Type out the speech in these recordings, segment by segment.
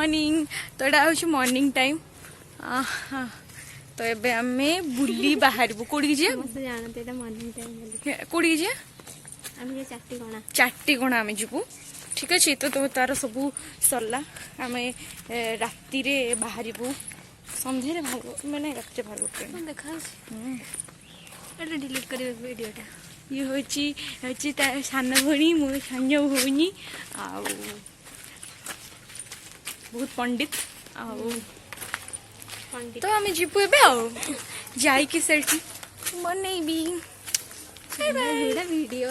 Morning तो यहाँ हूँ मॉर्निंग टाइम तो ये आम बुली बाहर कौड़ी जानते मॉर्निंग टाइम कौड़ी चाटीगणा आम जीवु ठीक अच्छे तो तार सब सरला आम राति बाहर सन्धार बाहर मैंने रात बाहर देखा डिलीट कर वीडियोटा ये हूँ सान भणी मो साज भौनी आ बहुत पंडित तो आम जीवु ए जाइकी से बनईबी वीडियो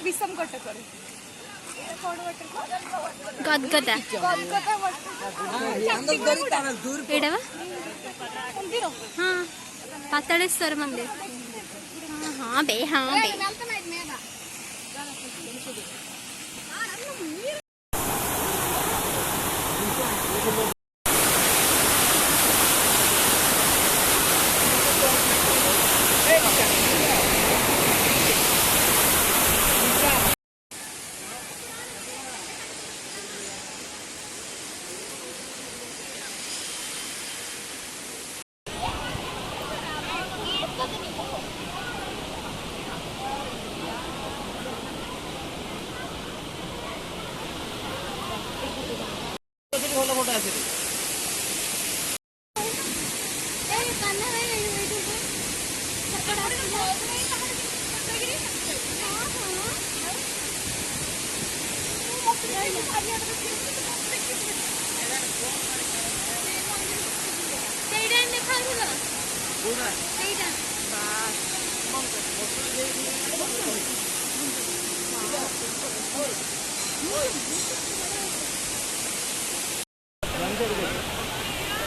विषम कटक गदगदा हाँ पातालेश्वर मंदिर हाँ बे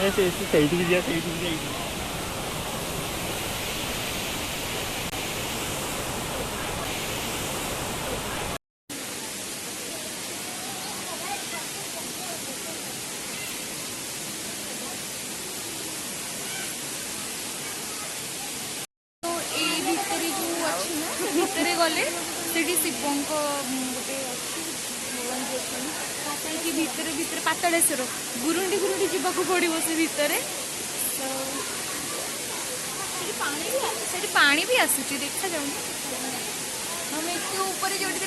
ऐसे ऐसे सही दिया सही दिया भितर गले शिवों गोटे अच्छी भितर भितर पातालेश्वर गुरुंडी गुरुंडी जावाक पड़ो से भितर पानी भी आसूची देखा जाऊ हम एत ऊपर जोड़ी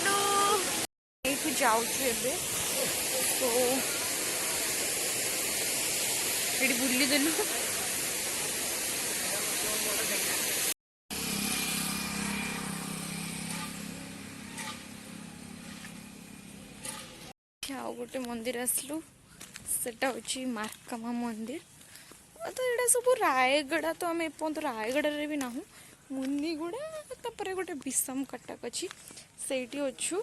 जाऊँ तो ये बुली देलु आउ गोटे मंदिर आसलु सेटा हूँ मार्कमा मंदिर तो यहाँ सब रायगड़ा तो आम एपर्त रायगड़ा भी ना मुनिगुड़ा तापर गोटे विषम कटक अच्छी से अच्छु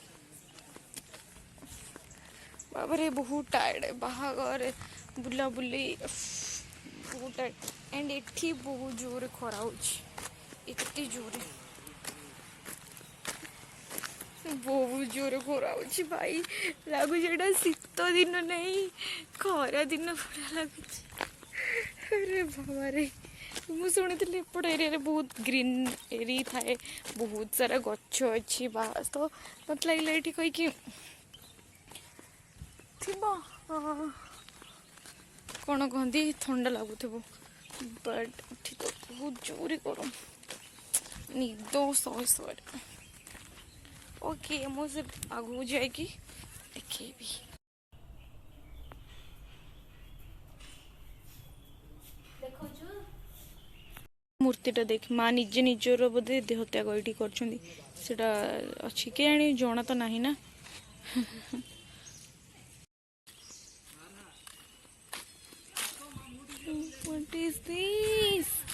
बाबरे बहुत टायर्ड है बाहागर बुला बुली बहुत टायर्ड एंड एठी बहुत जोर खरा होती जोर बहुत जोर खरा हो भाई लगुच शीत दिन नहीं खरा दिन पूरा लगुच अरे बाबा रे मु शुणी एपट एरिया बहुत ग्रीन एरी थाए बहुत सारा गछ अच्छी बास तो मत लगे ये कहीकि कौन कहती ठंडा लगुथ बट ये तो बहुत जोर गरम निद सहे सहे ओके मुझे आगू जाएगी देखेबी मूर्तिटा देख माँ निजे निजर बोधे देहत्याग ये कर अच्छी के जना तो नहीं ना What is this?